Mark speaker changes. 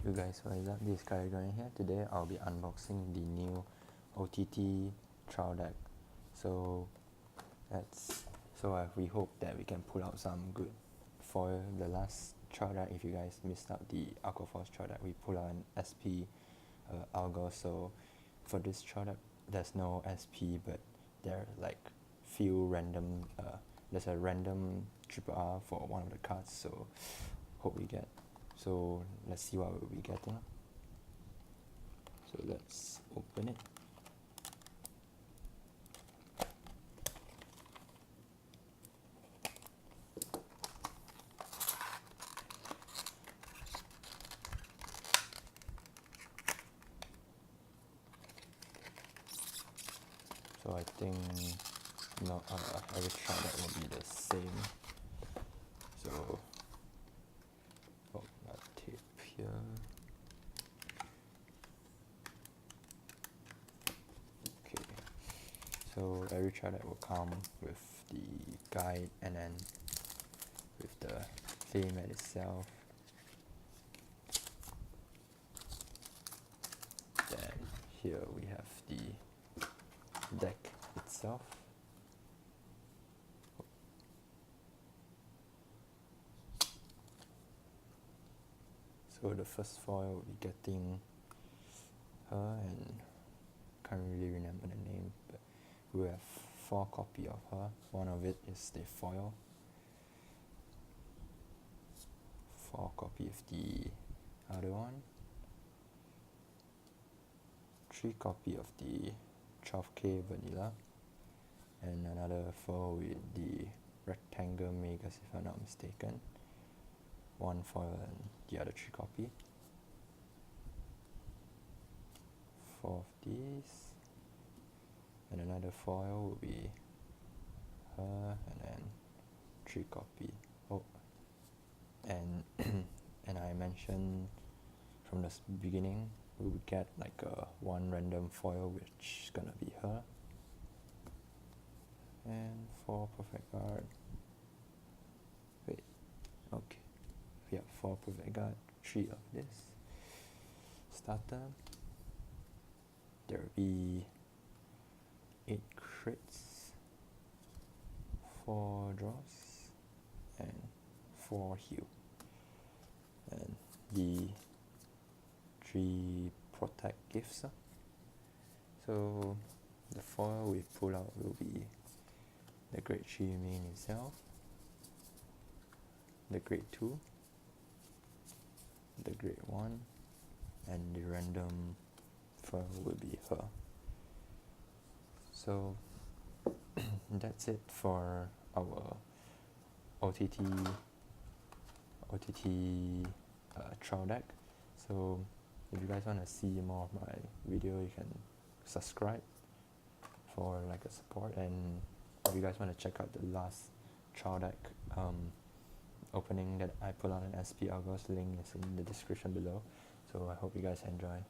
Speaker 1: You guys, what is up? This is Kyle here. Today I'll be unboxing the new OTT trial deck. We hope that we can pull out some good foil. The last trial deck, if you guys missed out the Aquaforce trial deck, we pulled out an SP Algos. So for this trial deck, there's no SP, but there are like few random. There's a random triple R for one of the cards. So hope we get. So let's see what we'll be getting. So let's open it. So I think every trial that will be the same. So tape here. Okay. So every trial that will come with the guide and then with the playmat itself. Then here we have the deck itself. So the first foil will be getting her, and can't really remember the name, but we have 4 copies of her. One of it is the foil. 4 copies of the other one. 3 copies of the 12K vanilla, and another 4 with the rectangle megas, if I'm not mistaken. 1 foil and the other 3 copies. 4 of these, and another foil will be her, and then 3 copies. Oh, and and I mentioned from the beginning we would get like a 1 random foil, which is gonna be her, and 4 perfect guard. Wait, okay. We have 4 perfect guard, 3 of this starter. There will be 8 crits, 4 draws, and 4 heal, and the 3 protect gifts. So the foil we pull out will be the grade 3 main itself, the grade 2, the grade 1, and the random foil will be her. So that's it for our OTT trial deck. So if you guys want to see more of my video, you can subscribe for like a support, and if you guys want to check out the last trial deck opening that I put on an SP Algos, link is in the description below. So I hope you guys enjoy.